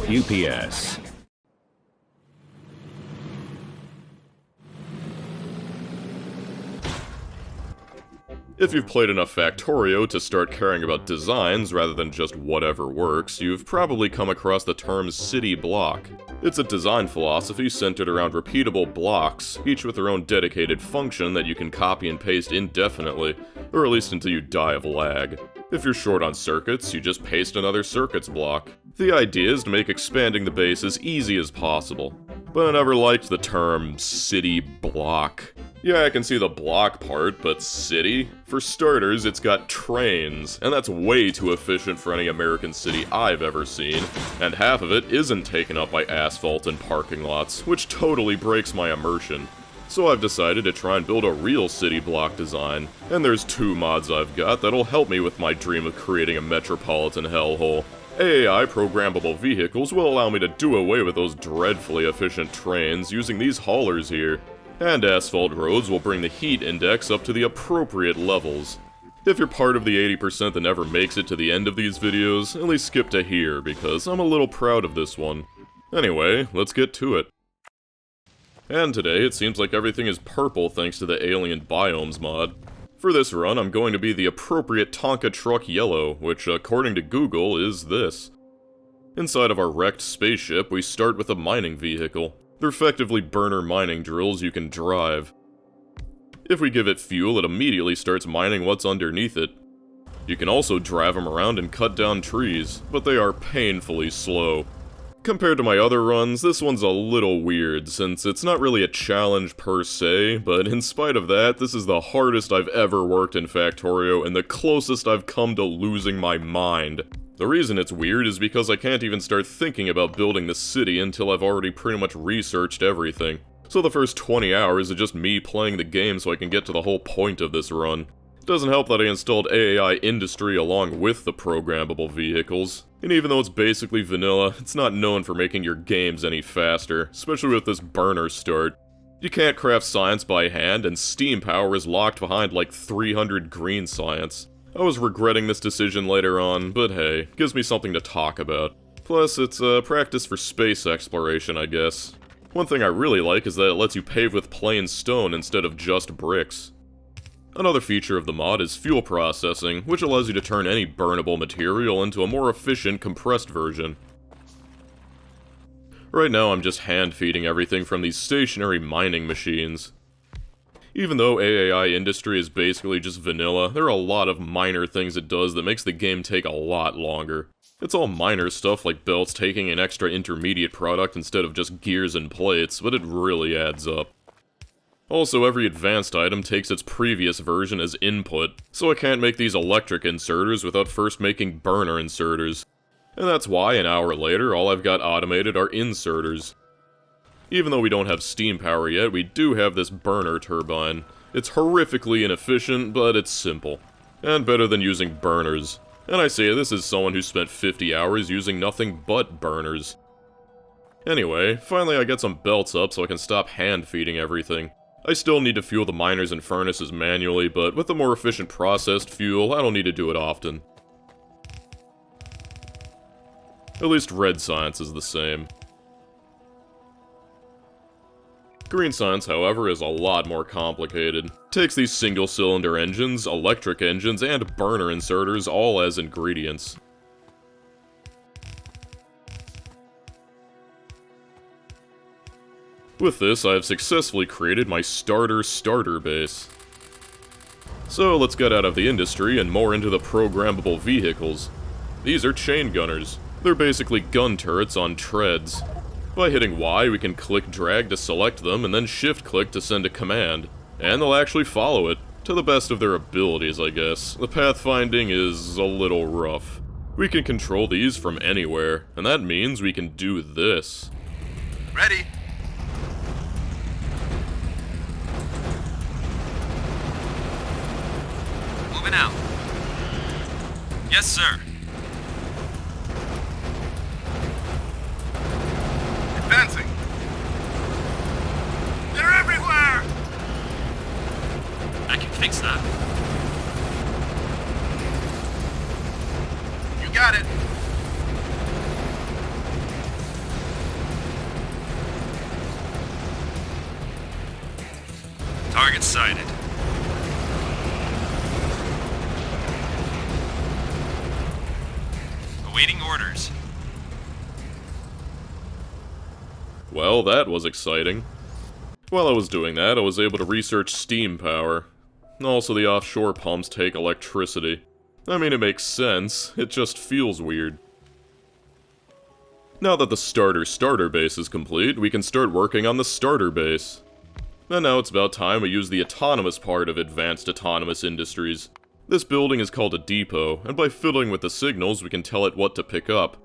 UPS. If you've played enough Factorio to start caring about designs rather than just whatever works, you've probably come across the term city block. It's a design philosophy centered around repeatable blocks, each with their own dedicated function that you can copy and paste indefinitely, or at least until you die of lag. If you're short on circuits, you just paste another circuits block. The idea is to make expanding the base as easy as possible. But I never liked the term city block. Yeah, I can see the block part, but city? For starters, it's got trains, and that's way too efficient for any American city I've ever seen, and half of it isn't taken up by asphalt and parking lots, which totally breaks my immersion. So I've decided to try and build a real city block design, and there's 2 mods I've got that'll help me with my dream of creating a metropolitan hellhole. AI programmable vehicles will allow me to do away with those dreadfully efficient trains using these haulers here. And asphalt roads will bring the heat index up to the appropriate levels. If you're part of the 80% that never makes it to the end of these videos, at least skip to here, because I'm a little proud of this one. Anyway, let's get to it. And today, it seems like everything is purple thanks to the Alien Biomes mod. For this run, I'm going to be the appropriate Tonka truck yellow, which according to Google is this. Inside of our wrecked spaceship, we start with a mining vehicle. They're effectively burner mining drills you can drive. If we give it fuel, it immediately starts mining what's underneath it. You can also drive them around and cut down trees, but they are painfully slow. Compared to my other runs, this one's a little weird, since it's not really a challenge per se, but in spite of that, this is the hardest I've ever worked in Factorio and the closest I've come to losing my mind. The reason it's weird is because I can't even start thinking about building the city until I've already pretty much researched everything. So the first 20 hours is just me playing the game so I can get to the whole point of this run. It doesn't help that I installed AI Industry along with the programmable vehicles. And even though it's basically vanilla, it's not known for making your games any faster, especially with this burner start. You can't craft science by hand, and steam power is locked behind like 300 green science. I was regretting this decision later on, but hey, gives me something to talk about. Plus, it's practice for space exploration, I guess. One thing I really like is that it lets you pave with plain stone instead of just bricks. Another feature of the mod is fuel processing, which allows you to turn any burnable material into a more efficient compressed version. Right now I'm just hand-feeding everything from these stationary mining machines. Even though AI Industry is basically just vanilla, there are a lot of minor things it does that makes the game take a lot longer. It's all minor stuff like belts taking an extra intermediate product instead of just gears and plates, but it really adds up. Also, every advanced item takes its previous version as input, so I can't make these electric inserters without first making burner inserters. And that's why, an hour later, all I've got automated are inserters. Even though we don't have steam power yet, we do have this burner turbine. It's horrifically inefficient, but it's simple. And better than using burners. And I say this as someone who spent 50 hours using nothing but burners. Anyway, finally I got some belts up so I can stop hand-feeding everything. I still need to fuel the miners and furnaces manually, but with the more efficient processed fuel, I don't need to do it often. At least red science is the same. Green science, however, is a lot more complicated. Takes these single-cylinder engines, electric engines, and burner inserters all as ingredients. With this, I have successfully created my starter base. So let's get out of the industry and more into the programmable vehicles. These are chain gunners. They're basically gun turrets on treads. By hitting Y, we can click-drag to select them, and then shift-click to send a command. And they'll actually follow it, to the best of their abilities, I guess. The pathfinding is a little rough. We can control these from anywhere, and that means we can do this. Ready? Moving out. Yes, sir. Advancing. They're everywhere! I can fix that. You got it. sighted. Awaiting orders. Well, that was exciting. While I was doing that, I was able to research steam power. Also, the offshore pumps take electricity. I mean, it makes sense, it just feels weird. Now that the starter base is complete, we can start working on the starter base. And now it's about time we use the autonomous part of Advanced Autonomous Industries. This building is called a depot, and by fiddling with the signals, we can tell it what to pick up.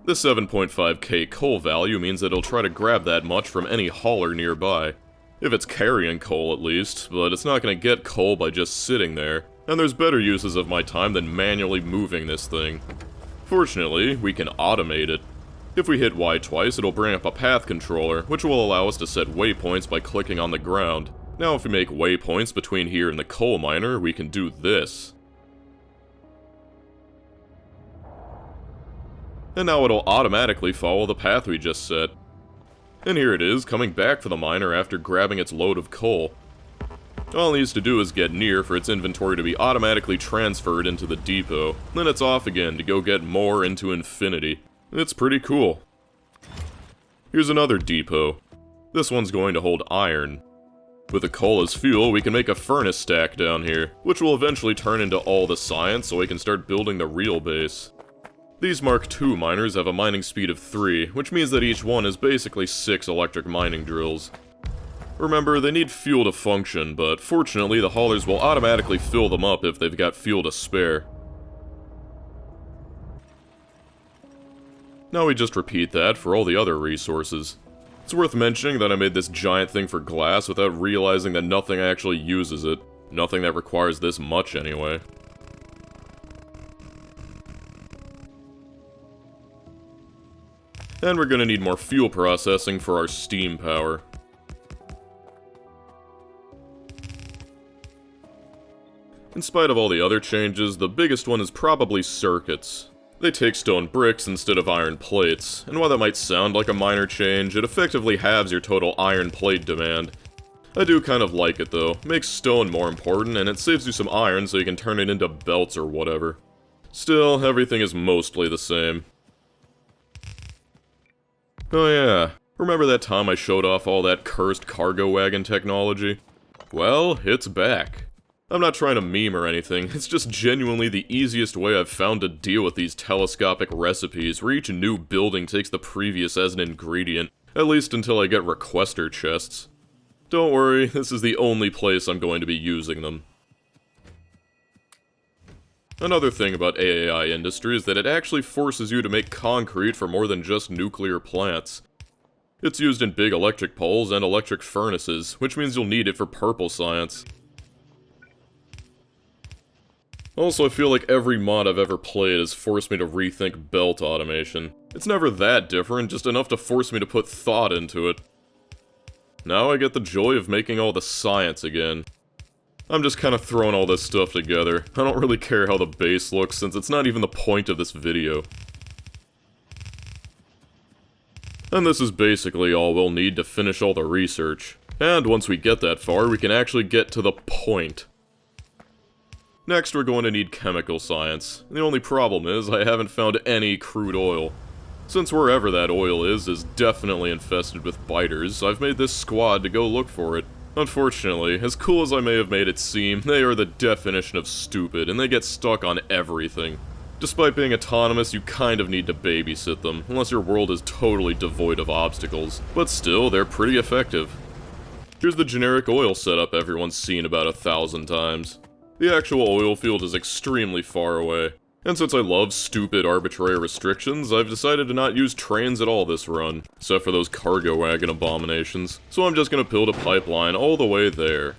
The 7.5k coal value means that it'll try to grab that much from any hauler nearby. If it's carrying coal at least, but it's not going to get coal by just sitting there, and there's better uses of my time than manually moving this thing. Fortunately, we can automate it. If we hit Y twice, it'll bring up a path controller, which will allow us to set waypoints by clicking on the ground. Now if we make waypoints between here and the coal miner, we can do this. And now it'll automatically follow the path we just set. And here it is, coming back for the miner after grabbing its load of coal. All it needs to do is get near for its inventory to be automatically transferred into the depot. Then it's off again to go get more into infinity. It's pretty cool. Here's another depot. This one's going to hold iron. With the coal as fuel, we can make a furnace stack down here, which will eventually turn into all the science so we can start building the real base. These Mark II miners have a mining speed of 3, which means that each one is basically 6 electric mining drills. Remember, they need fuel to function, but fortunately the haulers will automatically fill them up if they've got fuel to spare. Now we just repeat that for all the other resources. It's worth mentioning that I made this giant thing for glass without realizing that nothing actually uses it. Nothing that requires this much anyway. And we're gonna need more fuel processing for our steam power. In spite of all the other changes, the biggest one is probably circuits. They take stone bricks instead of iron plates, and while that might sound like a minor change, it effectively halves your total iron plate demand. I do kind of like it though, makes stone more important, and it saves you some iron so you can turn it into belts or whatever. Still, everything is mostly the same. Oh yeah, remember that time I showed off all that cursed cargo wagon technology? Well, it's back. I'm not trying to meme or anything, it's just genuinely the easiest way I've found to deal with these telescopic recipes where each new building takes the previous as an ingredient, at least until I get requester chests. Don't worry, this is the only place I'm going to be using them. Another thing about AAI industry is that it actually forces you to make concrete for more than just nuclear plants. It's used in big electric poles and electric furnaces, which means you'll need it for purple science. Also, I feel like every mod I've ever played has forced me to rethink belt automation. It's never that different, just enough to force me to put thought into it. Now I get the joy of making all the science again. I'm just kind of throwing all this stuff together. I don't really care how the base looks since it's not even the point of this video. And this is basically all we'll need to finish all the research. And once we get that far, we can actually get to the point. Next, we're going to need chemical science. The only problem is, I haven't found any crude oil. Since wherever that oil is definitely infested with biters, I've made this squad to go look for it. Unfortunately, as cool as I may have made it seem, they are the definition of stupid, and they get stuck on everything. Despite being autonomous, you kind of need to babysit them, unless your world is totally devoid of obstacles. But still, they're pretty effective. Here's the generic oil setup everyone's seen about 1,000 times. The actual oil field is extremely far away. And since I love stupid arbitrary restrictions, I've decided to not use trains at all this run, except for those cargo wagon abominations. So I'm just gonna build a pipeline all the way there.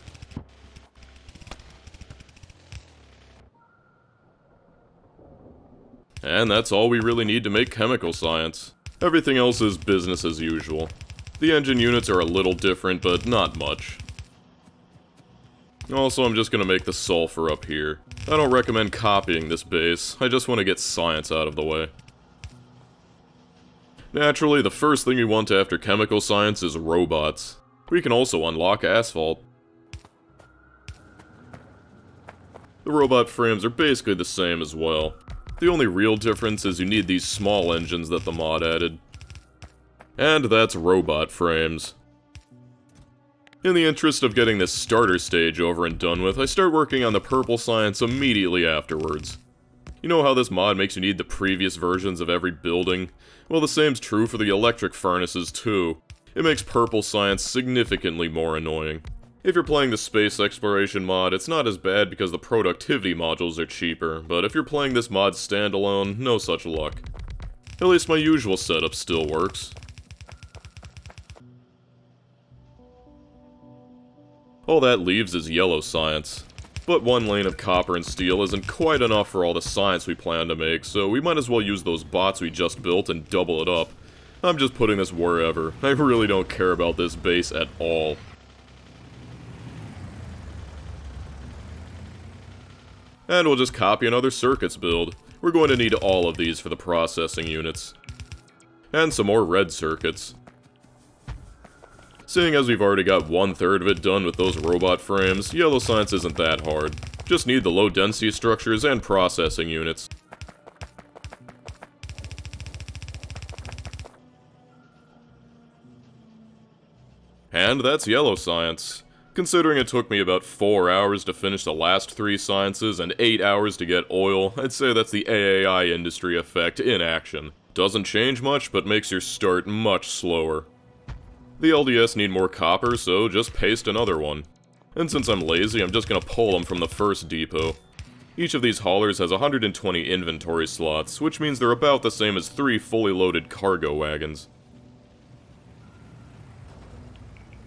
And that's all we really need to make chemical science. Everything else is business as usual. The engine units are a little different, but not much. Also, I'm just gonna make the sulfur up here. I don't recommend copying this base, I just want to get science out of the way. Naturally, the first thing we want after chemical science is robots. We can also unlock asphalt. The robot frames are basically the same as well. The only real difference is you need these small engines that the mod added. And that's robot frames. In the interest of getting this starter stage over and done with, I start working on the purple science immediately afterwards. You know how this mod makes you need the previous versions of every building? Well, the same's true for the electric furnaces too. It makes purple science significantly more annoying. If you're playing the space exploration mod, it's not as bad because the productivity modules are cheaper, but if you're playing this mod standalone, no such luck. At least my usual setup still works. All that leaves is yellow science. But one lane of copper and steel isn't quite enough for all the science we plan to make, so we might as well use those bots we just built and double it up. I'm just putting this wherever. I really don't care about this base at all. And we'll just copy another circuits build. We're going to need all of these for the processing units. And some more red circuits. Seeing as we've already got 1/3 of it done with those robot frames, yellow science isn't that hard. Just need the low density structures and processing units. And that's yellow science. Considering it took me about 4 hours to finish the last 3 sciences and 8 hours to get oil, I'd say that's the AAI industry effect in action. Doesn't change much, but makes your start much slower. The LDS need more copper, so just paste another one. And since I'm lazy, I'm just gonna pull them from the first depot. Each of these haulers has 120 inventory slots, which means they're about the same as 3 fully loaded cargo wagons.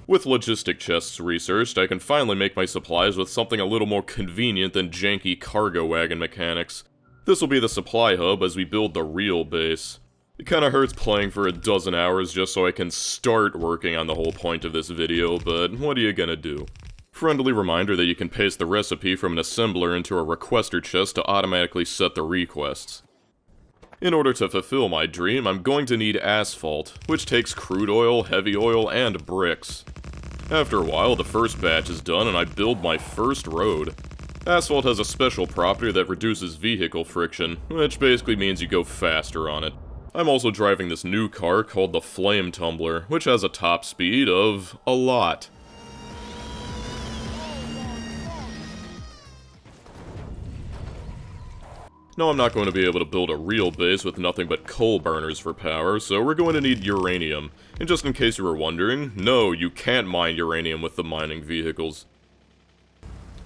With logistic chests researched, I can finally make my supplies with something a little more convenient than janky cargo wagon mechanics. This will be the supply hub as we build the real base. It kinda hurts playing for a dozen hours just so I can start working on the whole point of this video, but what are you gonna do? Friendly reminder that you can paste the recipe from an assembler into a requester chest to automatically set the requests. In order to fulfill my dream, I'm going to need asphalt, which takes crude oil, heavy oil, and bricks. After a while, the first batch is done and I build my first road. Asphalt has a special property that reduces vehicle friction, which basically means you go faster on it. I'm also driving this new car called the Flame Tumbler, which has a top speed of a lot. Now I'm not going to be able to build a real base with nothing but coal burners for power, so we're going to need uranium. And just in case you were wondering, no, you can't mine uranium with the mining vehicles.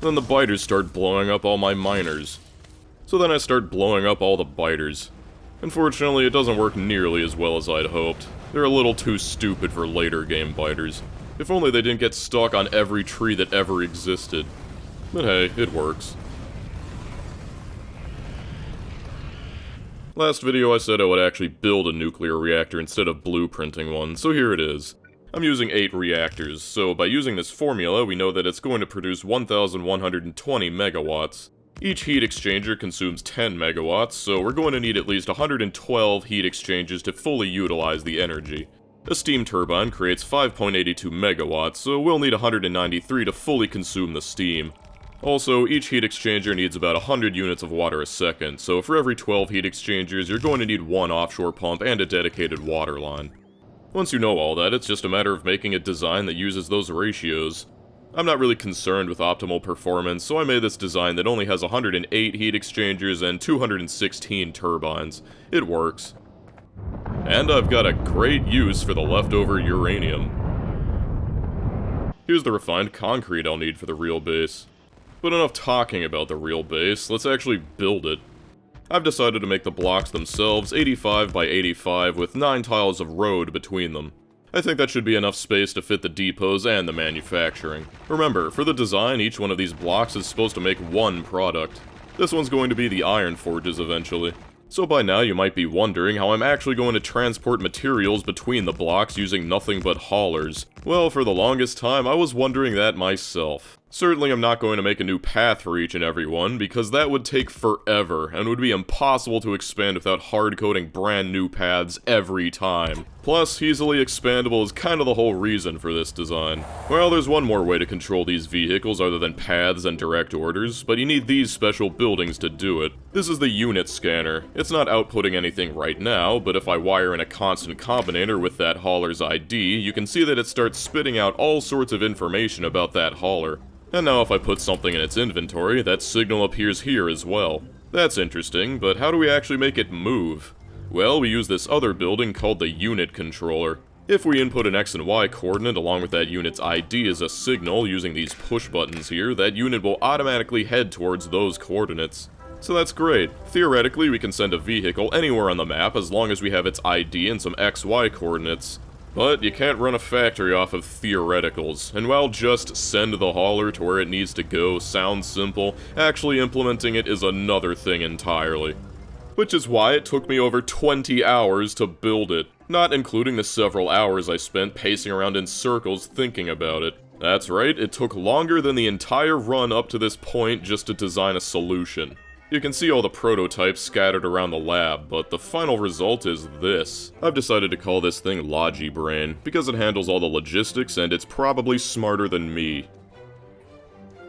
Then the biters start blowing up all my miners. So then I start blowing up all the biters. Unfortunately, it doesn't work nearly as well as I'd hoped. They're a little too stupid for later game biters. If only they didn't get stuck on every tree that ever existed. But hey, it works. Last video I said I would actually build a nuclear reactor instead of blueprinting one, so here it is. I'm using 8 reactors, so by using this formula we know that it's going to produce 1,120 megawatts. Each heat exchanger consumes 10 megawatts, so we're going to need at least 112 heat exchangers to fully utilize the energy. A steam turbine creates 5.82 megawatts, so we'll need 193 to fully consume the steam. Also, each heat exchanger needs about 100 units of water a second, so for every 12 heat exchangers, you're going to need 1 offshore pump and a dedicated water line. Once you know all that, it's just a matter of making a design that uses those ratios. I'm not really concerned with optimal performance, so I made this design that only has 108 heat exchangers and 216 turbines. It works. And I've got a great use for the leftover uranium. Here's the refined concrete I'll need for the real base. But enough talking about the real base, let's actually build it. I've decided to make the blocks themselves 85 by 85 with 9 tiles of road between them. I think that should be enough space to fit the depots and the manufacturing. Remember, for the design, each one of these blocks is supposed to make one product. This one's going to be the iron forges eventually. So by now you might be wondering how I'm actually going to transport materials between the blocks using nothing but haulers. Well, for the longest time I was wondering that myself. Certainly I'm not going to make a new path for each and every one, because that would take forever, and would be impossible to expand without hard-coding brand new paths every time. Plus, easily expandable is kind of the whole reason for this design. Well, there's one more way to control these vehicles other than paths and direct orders, but you need these special buildings to do it. This is the unit scanner. It's not outputting anything right now, but if I wire in a constant combinator with that hauler's ID, you can see that it starts spitting out all sorts of information about that hauler. And now if I put something in its inventory, that signal appears here as well. That's interesting, but how do we actually make it move? Well, we use this other building called the unit controller. If we input an X and Y coordinate along with that unit's ID as a signal using these push buttons here, that unit will automatically head towards those coordinates. So that's great. Theoretically, we can send a vehicle anywhere on the map as long as we have its ID and some XY coordinates. But you can't run a factory off of theoreticals, and while just send the hauler to where it needs to go sounds simple, actually implementing it is another thing entirely. Which is why it took me over 20 hours to build it, not including the several hours I spent pacing around in circles thinking about it. That's right, it took longer than the entire run up to this point just to design a solution. You can see all the prototypes scattered around the lab, but the final result is this. I've decided to call this thing LogiBrain, because it handles all the logistics and it's probably smarter than me.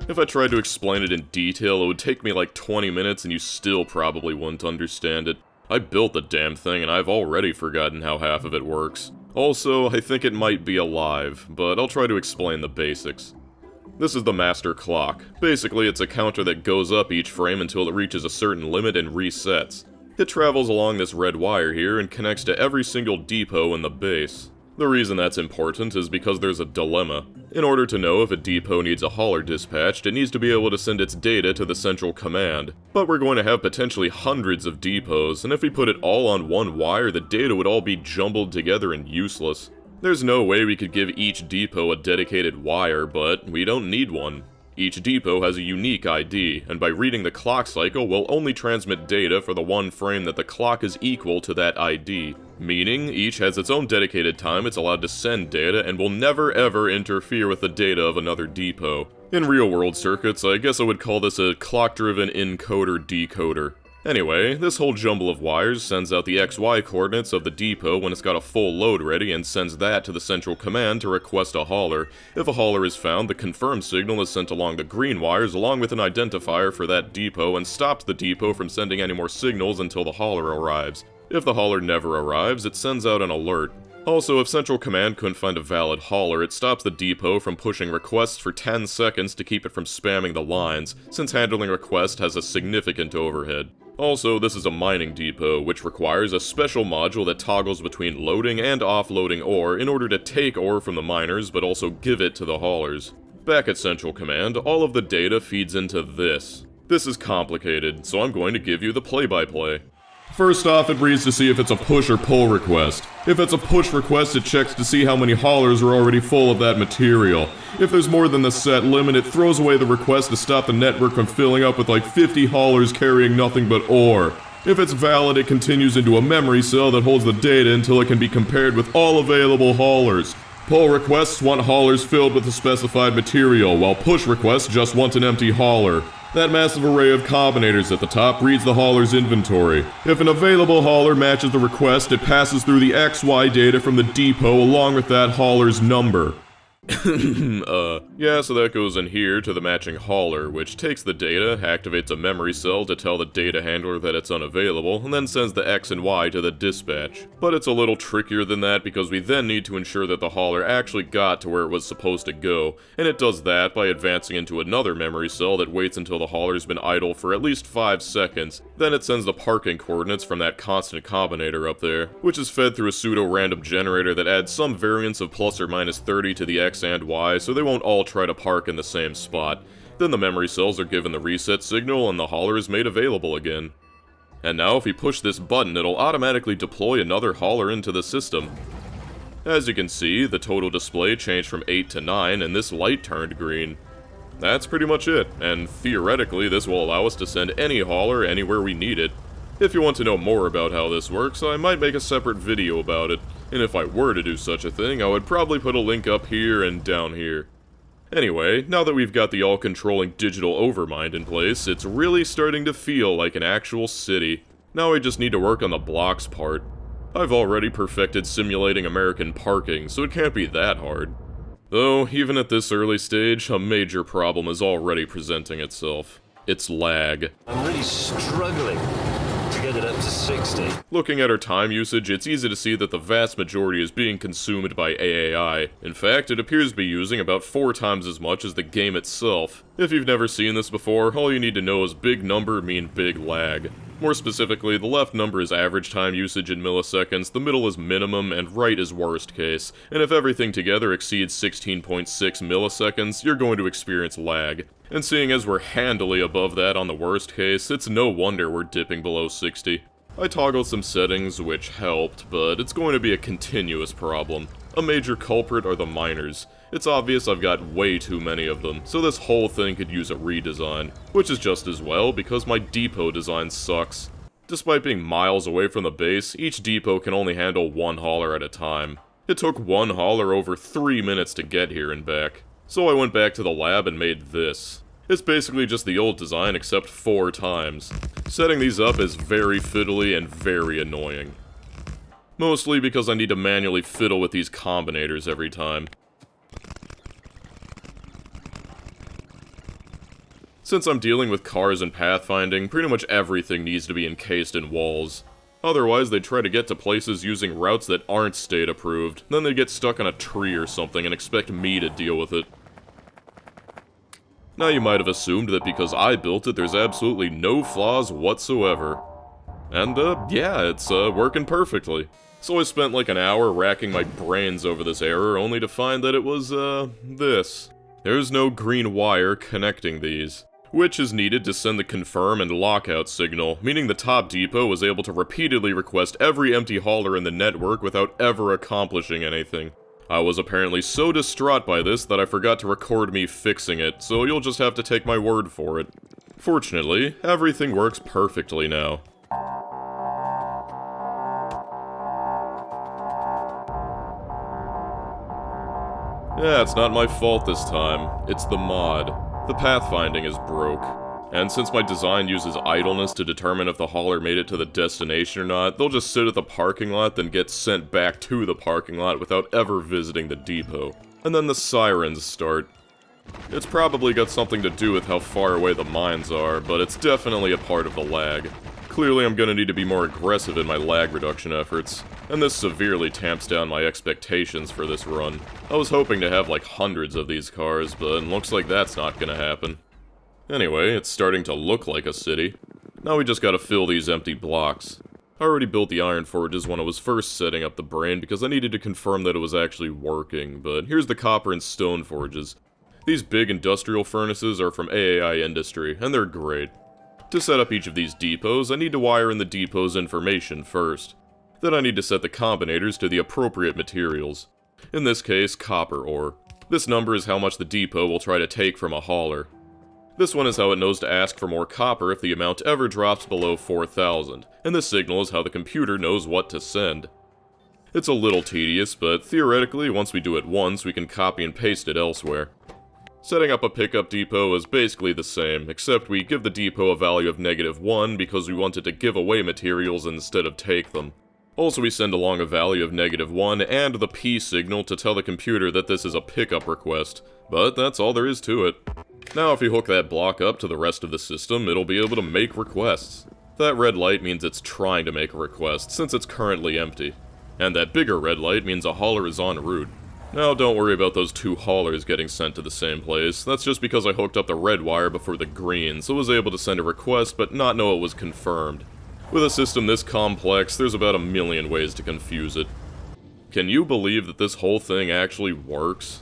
If I tried to explain it in detail, it would take me like 20 minutes and you still probably wouldn't understand it. I built the damn thing and I've already forgotten how half of it works. Also, I think it might be alive, but I'll try to explain the basics. This is the master clock. Basically, it's a counter that goes up each frame until it reaches a certain limit and resets. It travels along this red wire here and connects to every single depot in the base. The reason that's important is because there's a dilemma. In order to know if a depot needs a hauler dispatched, it needs to be able to send its data to the central command. But we're going to have potentially hundreds of depots, and if we put it all on one wire, the data would all be jumbled together and useless. There's no way we could give each depot a dedicated wire, but we don't need one. Each depot has a unique ID, and by reading the clock cycle, we'll only transmit data for the one frame that the clock is equal to that ID. Meaning, each has its own dedicated time it's allowed to send data and will never ever interfere with the data of another depot. In real-world circuits, I guess I would call this a clock-driven encoder-decoder. Anyway, this whole jumble of wires sends out the XY coordinates of the depot when it's got a full load ready and sends that to the central command to request a hauler. If a hauler is found, the confirm signal is sent along the green wires along with an identifier for that depot and stops the depot from sending any more signals until the hauler arrives. If the hauler never arrives, it sends out an alert. Also, if Central Command couldn't find a valid hauler, it stops the depot from pushing requests for 10 seconds to keep it from spamming the lines, since handling requests has a significant overhead. Also, this is a mining depot, which requires a special module that toggles between loading and offloading ore in order to take ore from the miners, but also give it to the haulers. Back at Central Command, all of the data feeds into this. This is complicated, so I'm going to give you the play-by-play. First off, it reads to see if it's a push or pull request. If it's a push request, it checks to see how many haulers are already full of that material. If there's more than the set limit, it throws away the request to stop the network from filling up with like 50 haulers carrying nothing but ore. If it's valid, it continues into a memory cell that holds the data until it can be compared with all available haulers. Pull requests want haulers filled with the specified material, while push requests just want an empty hauler. That massive array of combinators at the top reads the hauler's inventory. If an available hauler matches the request, it passes through the XY data from the depot along with that hauler's number. Yeah, so that goes in here to the matching hauler, which takes the data, activates a memory cell to tell the data handler that it's unavailable, and then sends the X and Y to the dispatch. But it's a little trickier than that because we then need to ensure that the hauler actually got to where it was supposed to go, and it does that by advancing into another memory cell that waits until the hauler's been idle for at least 5 seconds. Then it sends the parking coordinates from that constant combinator up there, which is fed through a pseudo-random generator that adds some variance of plus or minus 30 to the X and Y, so they won't all try to park in the same spot. Then the memory cells are given the reset signal and the hauler is made available again. And now if we push this button, it'll automatically deploy another hauler into the system. As you can see, the total display changed from 8 to 9 and this light turned green. That's pretty much it, and theoretically this will allow us to send any hauler anywhere we need it. If you want to know more about how this works, I might make a separate video about it, and if I were to do such a thing, I would probably put a link up here and down here. Anyway, now that we've got the all-controlling digital overmind in place, it's really starting to feel like an actual city. Now I just need to work on the blocks part. I've already perfected simulating American parking, so it can't be that hard. Though, even at this early stage, a major problem is already presenting itself. It's lag. I'm really struggling to get it up to 60. Looking at our time usage, it's easy to see that the vast majority is being consumed by AAI. In fact, it appears to be using about 4 times as much as the game itself. If you've never seen this before, all you need to know is big number mean big lag. More specifically, the left number is average time usage in milliseconds, the middle is minimum, and right is worst case. And if everything together exceeds 16.6 milliseconds, you're going to experience lag. And seeing as we're handily above that on the worst case, it's no wonder we're dipping below 60. I toggled some settings, which helped, but it's going to be a continuous problem. A major culprit are the miners. It's obvious I've got way too many of them, so this whole thing could use a redesign, which is just as well because my depot design sucks. Despite being miles away from the base, each depot can only handle 1 hauler at a time. It took 1 hauler over 3 minutes to get here and back. So I went back to the lab and made this. It's basically just the old design except 4 times. Setting these up is very fiddly and very annoying. Mostly because I need to manually fiddle with these combinators every time. Since I'm dealing with cars and pathfinding, pretty much everything needs to be encased in walls. Otherwise, they'd try to get to places using routes that aren't state approved, then they'd get stuck on a tree or something and expect me to deal with it. Now you might have assumed that because I built it, there's absolutely no flaws whatsoever. And, yeah, it's, working perfectly. So I spent like an hour racking my brains over this error, only to find that it was, this. There's no green wire connecting these, which is needed to send the confirm and lockout signal, meaning the top depot was able to repeatedly request every empty hauler in the network without ever accomplishing anything. I was apparently so distraught by this that I forgot to record me fixing it, so you'll just have to take my word for it. Fortunately, everything works perfectly now. Yeah, it's not my fault this time. It's the mod. The pathfinding is broke. And since my design uses idleness to determine if the hauler made it to the destination or not, they'll just sit at the parking lot, then get sent back to the parking lot without ever visiting the depot. And then the sirens start. It's probably got something to do with how far away the mines are, but it's definitely a part of the lag. Clearly I'm gonna need to be more aggressive in my lag reduction efforts, and this severely tamps down my expectations for this run. I was hoping to have like hundreds of these cars, but it looks like that's not gonna happen. Anyway, it's starting to look like a city. Now we just gotta fill these empty blocks. I already built the iron forges when I was first setting up the brain because I needed to confirm that it was actually working, but here's the copper and stone forges. These big industrial furnaces are from AAI Industry, and they're great. To set up each of these depots, I need to wire in the depot's information first. Then I need to set the combinators to the appropriate materials. In this case, copper ore. This number is how much the depot will try to take from a hauler. This one is how it knows to ask for more copper if the amount ever drops below 4,000, and this signal is how the computer knows what to send. It's a little tedious, but theoretically, once we do it once, we can copy and paste it elsewhere. Setting up a pickup depot is basically the same, except we give the depot a value of -1 because we wanted to give away materials instead of take them. Also, we send along a value of -1 and the P signal to tell the computer that this is a pickup request, but that's all there is to it. Now if you hook that block up to the rest of the system, it'll be able to make requests. That red light means it's trying to make a request, since it's currently empty. And that bigger red light means a hauler is en route. Now don't worry about those 2 haulers getting sent to the same place, that's just because I hooked up the red wire before the green, so I was able to send a request but not know it was confirmed. With a system this complex, there's about a million ways to confuse it. Can you believe that this whole thing actually works?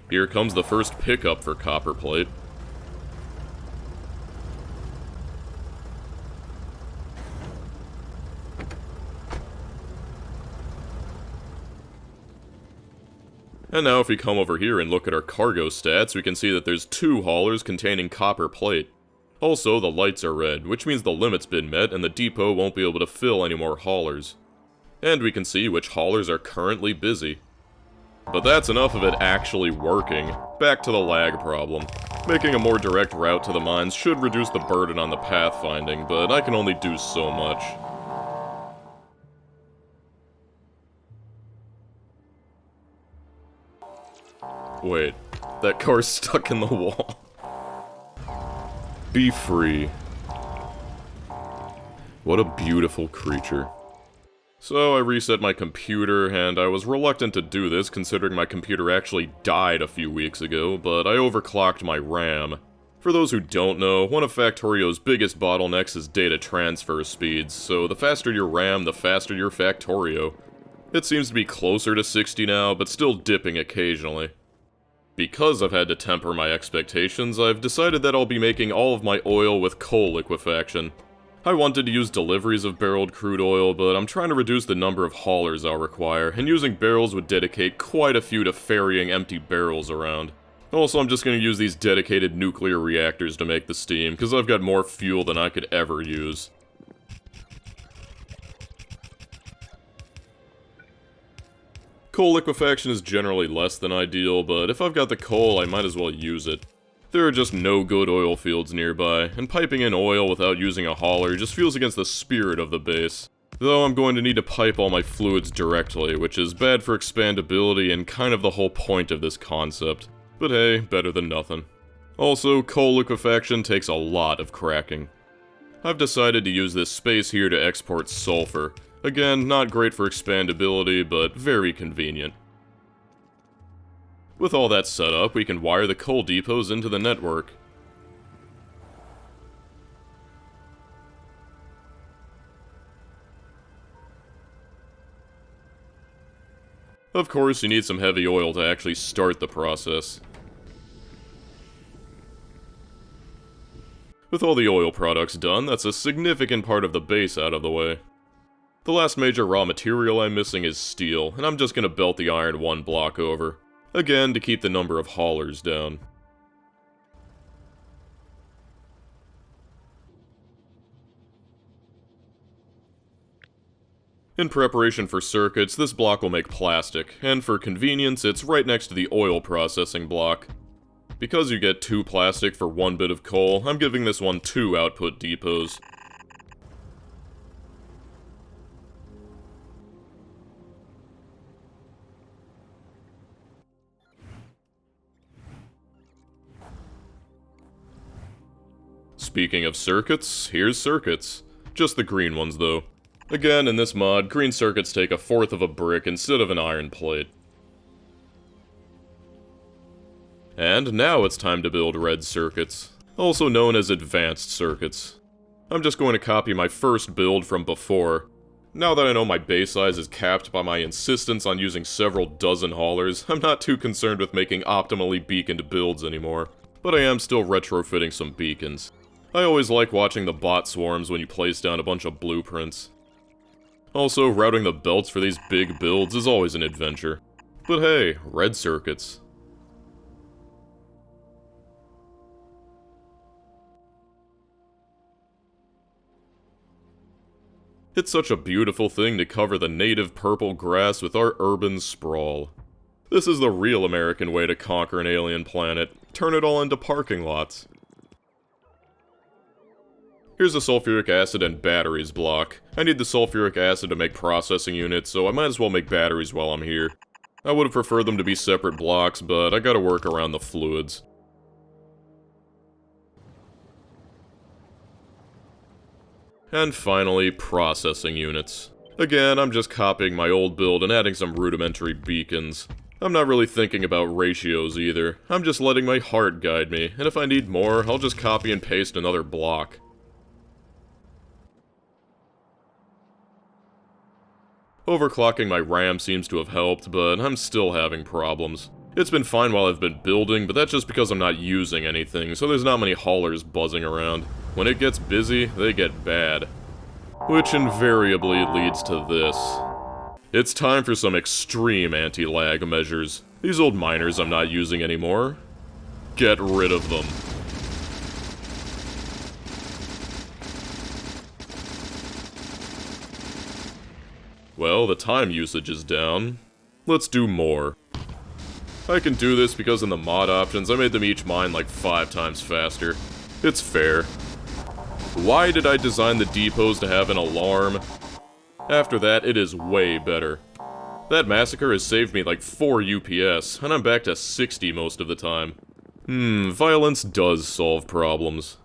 Here comes the first pickup for copper plate. And now if we come over here and look at our cargo stats, we can see that there's 2 haulers containing copper plate. Also, the lights are red, which means the limit's been met and the depot won't be able to fill any more haulers. And we can see which haulers are currently busy. But that's enough of it actually working. Back to the lag problem. Making a more direct route to the mines should reduce the burden on the pathfinding, but I can only do so much. Wait, that car's stuck in the wall. Be free. What a beautiful creature. So I reset my computer, and I was reluctant to do this considering my computer actually died a few weeks ago, but I overclocked my RAM. For those who don't know, one of Factorio's biggest bottlenecks is data transfer speeds, so the faster your RAM, the faster your Factorio. It seems to be closer to 60 now, but still dipping occasionally. Because I've had to temper my expectations, I've decided that I'll be making all of my oil with coal liquefaction. I wanted to use deliveries of barreled crude oil, but I'm trying to reduce the number of haulers I'll require, and using barrels would dedicate quite a few to ferrying empty barrels around. Also, I'm just going to use these dedicated nuclear reactors to make the steam, because I've got more fuel than I could ever use. Coal liquefaction is generally less than ideal, but if I've got the coal, I might as well use it. There are just no good oil fields nearby, and piping in oil without using a hauler just feels against the spirit of the base. Though I'm going to need to pipe all my fluids directly, which is bad for expandability and kind of the whole point of this concept. But hey, better than nothing. Also, coal liquefaction takes a lot of cracking. I've decided to use this space here to export sulfur. Again, not great for expandability, but very convenient. With all that set up, we can wire the coal depots into the network. Of course, you need some heavy oil to actually start the process. With all the oil products done, that's a significant part of the base out of the way. The last major raw material I'm missing is steel, and I'm just gonna belt the iron one block over. Again, to keep the number of haulers down. In preparation for circuits, this block will make plastic, and for convenience, it's right next to the oil processing block. Because you get 2 plastic for 1 bit of coal, I'm giving this one 2 output depots. Speaking of circuits, here's circuits. Just the green ones, though. Again, in this mod, green circuits take 1/4 of a brick instead of an iron plate. And now it's time to build red circuits, also known as advanced circuits. I'm just going to copy my first build from before. Now that I know my base size is capped by my insistence on using several dozen haulers, I'm not too concerned with making optimally beaconed builds anymore, but I am still retrofitting some beacons. I always like watching the bot swarms when you place down a bunch of blueprints. Also, routing the belts for these big builds is always an adventure. But hey, red circuits. It's such a beautiful thing to cover the native purple grass with our urban sprawl. This is the real American way to conquer an alien planet. Turn it all into parking lots. Here's a sulfuric acid and batteries block. I need the sulfuric acid to make processing units, so I might as well make batteries while I'm here. I would have preferred them to be separate blocks, but I gotta work around the fluids. And finally, processing units. Again, I'm just copying my old build and adding some rudimentary beacons. I'm not really thinking about ratios either. I'm just letting my heart guide me, and if I need more, I'll just copy and paste another block. Overclocking my RAM seems to have helped, but I'm still having problems. It's been fine while I've been building, but that's just because I'm not using anything, so there's not many haulers buzzing around. When it gets busy, they get bad. Which invariably leads to this. It's time for some extreme anti-lag measures. These old miners I'm not using anymore. Get rid of them. Well, the time usage is down. Let's do more. I can do this because in the mod options, I made them each mine like 5 times faster. It's fair. Why did I design the depots to have an alarm? After that, it is way better. That massacre has saved me like 4 UPS, and I'm back to 60 most of the time. Violence does solve problems.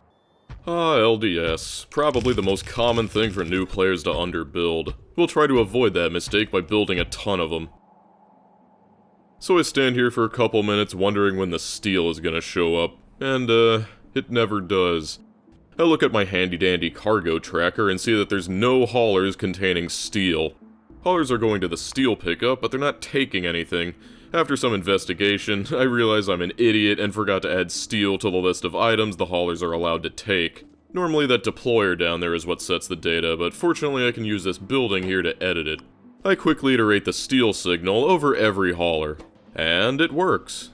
LDS. Probably the most common thing for new players to underbuild. We'll try to avoid that mistake by building a ton of them. So I stand here for a couple minutes wondering when the steel is gonna show up, and it never does. I look at my handy-dandy cargo tracker and see that there's no haulers containing steel. Haulers are going to the steel pickup, but they're not taking anything. After some investigation, I realize I'm an idiot and forgot to add steel to the list of items the haulers are allowed to take. Normally that deployer down there is what sets the data, but fortunately I can use this building here to edit it. I quickly iterate the steel signal over every hauler. And it works.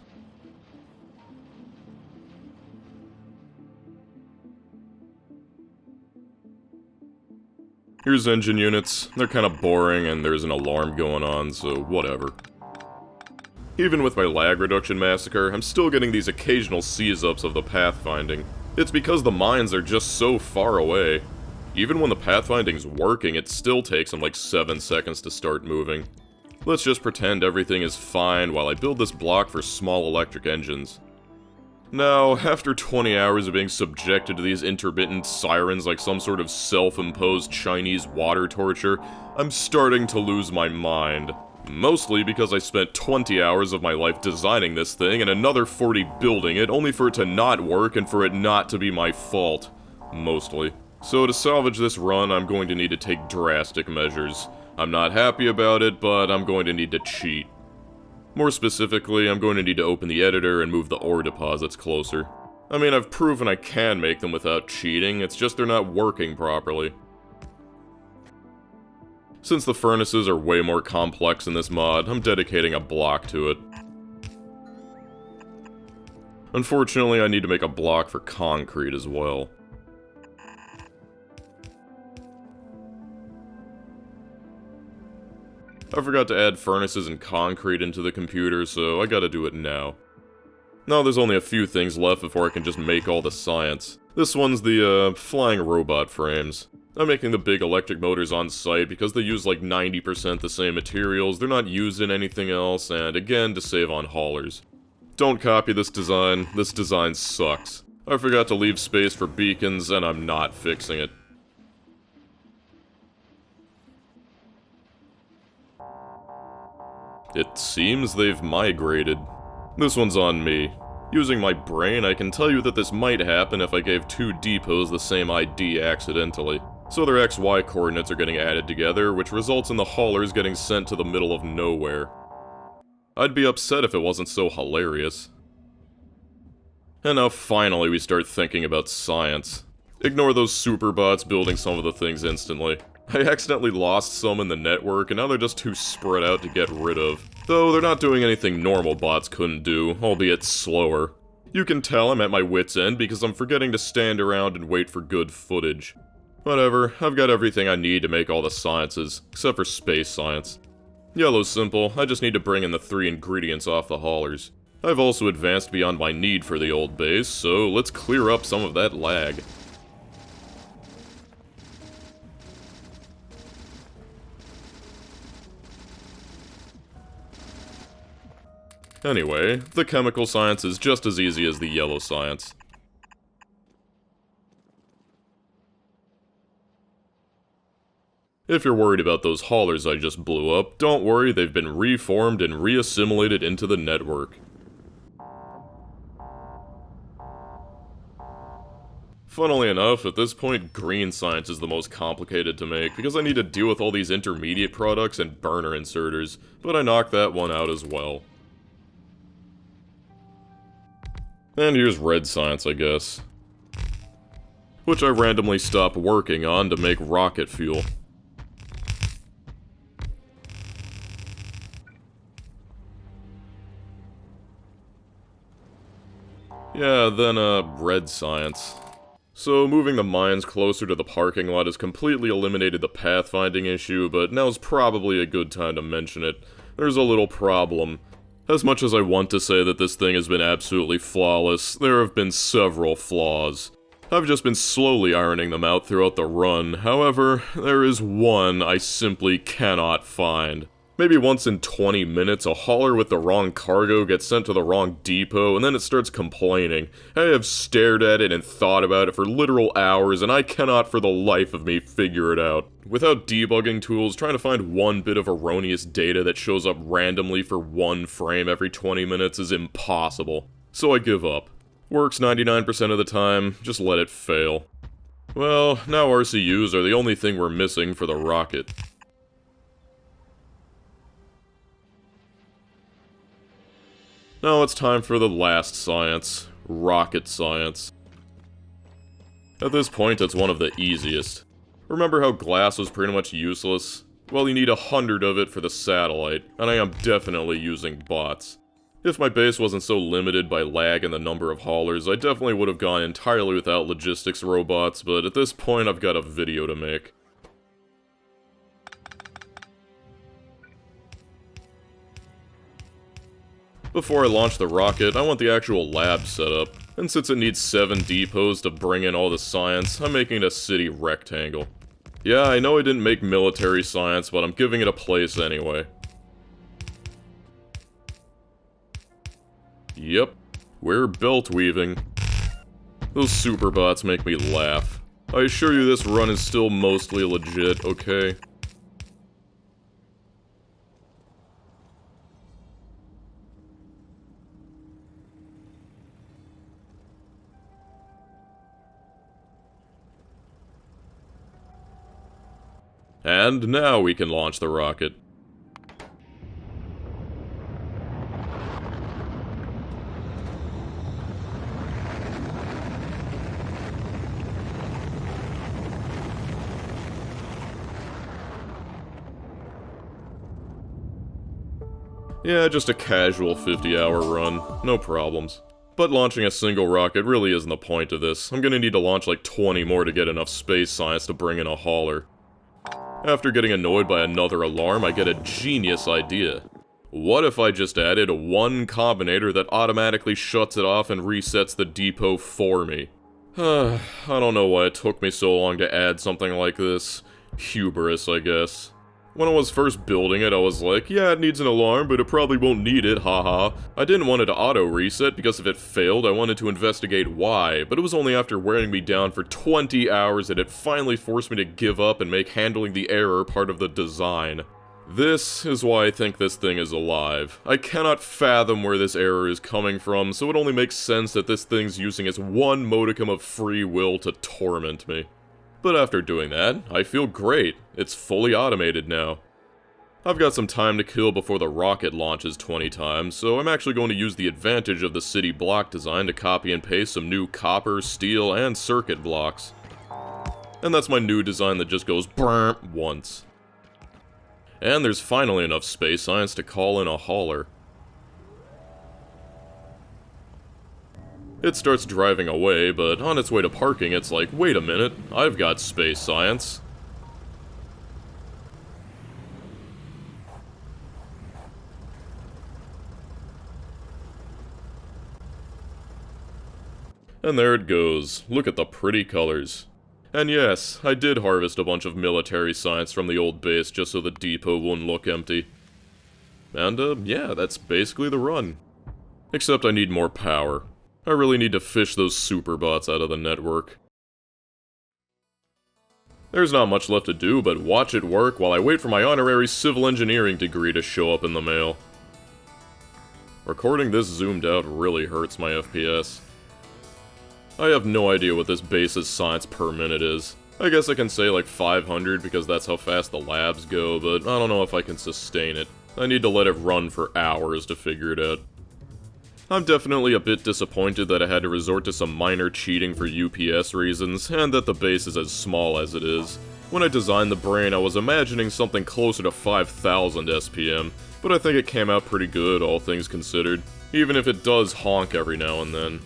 Here's engine units. They're kind of boring and there's an alarm going on, so whatever. Even with my lag reduction massacre, I'm still getting these occasional seize-ups of the pathfinding. It's because the mines are just so far away. Even when the pathfinding's working, it still takes them like 7 seconds to start moving. Let's just pretend everything is fine while I build this block for small electric engines. Now, after 20 hours of being subjected to these intermittent sirens like some sort of self-imposed Chinese water torture, I'm starting to lose my mind. Mostly because I spent 20 hours of my life designing this thing and another 40 building it, only for it to not work and for it not to be my fault. Mostly. So to salvage this run, I'm going to need to take drastic measures. I'm not happy about it, but I'm going to need to cheat. More specifically, I'm going to need to open the editor and move the ore deposits closer. I mean, I've proven I can make them without cheating, it's just they're not working properly. Since the furnaces are way more complex in this mod, I'm dedicating a block to it. Unfortunately, I need to make a block for concrete as well. I forgot to add furnaces and concrete into the computer, so I gotta do it now. Now there's only a few things left before I can just make all the science. This one's the, flying robot frames. I'm making the big electric motors on site because they use like 90% the same materials, they're not used in anything else, and again, to save on haulers. Don't copy this design sucks. I forgot to leave space for beacons, and I'm not fixing it. It seems they've migrated. This one's on me. Using my brain, I can tell you that this might happen if I gave 2 depots the same ID accidentally. So their XY coordinates are getting added together, which results in the haulers getting sent to the middle of nowhere. I'd be upset if it wasn't so hilarious. And now finally we start thinking about science. Ignore those superbots building some of the things instantly. I accidentally lost some in the network, and now they're just too spread out to get rid of. Though they're not doing anything normal bots couldn't do, albeit slower. You can tell I'm at my wit's end because I'm forgetting to stand around and wait for good footage. Whatever, I've got everything I need to make all the sciences, except for space science. Yellow's simple, I just need to bring in the 3 ingredients off the haulers. I've also advanced beyond my need for the old base, so let's clear up some of that lag. Anyway, the chemical science is just as easy as the yellow science. If you're worried about those haulers I just blew up, don't worry, they've been reformed and reassimilated into the network. Funnily enough, at this point, green science is the most complicated to make, because I need to deal with all these intermediate products and burner inserters, but I knocked that one out as well. And here's red science, I guess. Which I randomly stopped working on to make rocket fuel. Yeah, then, red science. So, moving the mines closer to the parking lot has completely eliminated the pathfinding issue, but now's probably a good time to mention it. There's a little problem. As much as I want to say that this thing has been absolutely flawless, there have been several flaws. I've just been slowly ironing them out throughout the run. However, there is one I simply cannot find. Maybe once in 20 minutes, a hauler with the wrong cargo gets sent to the wrong depot, and then it starts complaining. I have stared at it and thought about it for literal hours, and I cannot for the life of me figure it out. Without debugging tools, trying to find one bit of erroneous data that shows up randomly for one frame every 20 minutes is impossible. So I give up. Works 99% of the time, just let it fail. Well, now RCUs are the only thing we're missing for the rocket. Now it's time for the last science, rocket science. At this point, it's one of the easiest. Remember how glass was pretty much useless? Well, you need 100 of it for the satellite, and I am definitely using bots. If my base wasn't so limited by lag and the number of haulers, I definitely would have gone entirely without logistics robots, but at this point I've got a video to make. Before I launch the rocket, I want the actual lab set up, and since it needs 7 depots to bring in all the science, I'm making it a city rectangle. Yeah, I know I didn't make military science, but I'm giving it a place anyway. Yep, we're belt weaving. Those superbots make me laugh. I assure you this run is still mostly legit, okay? And now we can launch the rocket. Yeah, just a casual 50-hour run, no problems. But launching a single rocket really isn't the point of this. I'm gonna need to launch like 20 more to get enough space science to bring in a hauler. After getting annoyed by another alarm, I get a genius idea. What if I just added one combinator that automatically shuts it off and resets the depot for me? I don't know why it took me so long to add something like this. Hubris, I guess. When I was first building it, I was like, yeah, it needs an alarm, but it probably won't need it, haha. I didn't want it to auto-reset, because if it failed, I wanted to investigate why, but it was only after wearing me down for 20 hours that it finally forced me to give up and make handling the error part of the design. This is why I think this thing is alive. I cannot fathom where this error is coming from, so it only makes sense that this thing's using its one modicum of free will to torment me. But after doing that, I feel great. It's fully automated now. I've got some time to kill before the rocket launches 20 times, so I'm actually going to use the advantage of the city block design to copy and paste some new copper, steel, and circuit blocks. And that's my new design that just goes brrrr once. And there's finally enough space science to call in a hauler. It starts driving away, but on its way to parking, it's like, wait a minute, I've got space science. And there it goes. Look at the pretty colors. And yes, I did harvest a bunch of military science from the old base just so the depot wouldn't look empty. And, yeah, that's basically the run. Except I need more power. I really need to fish those superbots out of the network. There's not much left to do but watch it work while I wait for my honorary civil engineering degree to show up in the mail. Recording this zoomed out really hurts my FPS. I have no idea what this base's science per minute is. I guess I can say like 500 because that's how fast the labs go, but I don't know if I can sustain it. I need to let it run for hours to figure it out. I'm definitely a bit disappointed that I had to resort to some minor cheating for UPS reasons, and that the base is as small as it is. When I designed the brain, I was imagining something closer to 5,000 SPM, but I think it came out pretty good, all things considered, even if it does honk every now and then.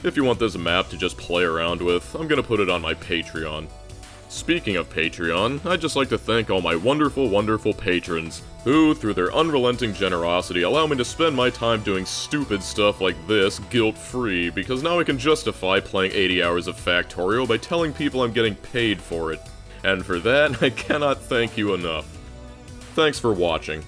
If you want this map to just play around with, I'm gonna put it on my Patreon. Speaking of Patreon, I'd just like to thank all my wonderful, wonderful patrons, who, through their unrelenting generosity, allow me to spend my time doing stupid stuff like this guilt-free, because now I can justify playing 80 hours of Factorio by telling people I'm getting paid for it. And for that, I cannot thank you enough. Thanks for watching.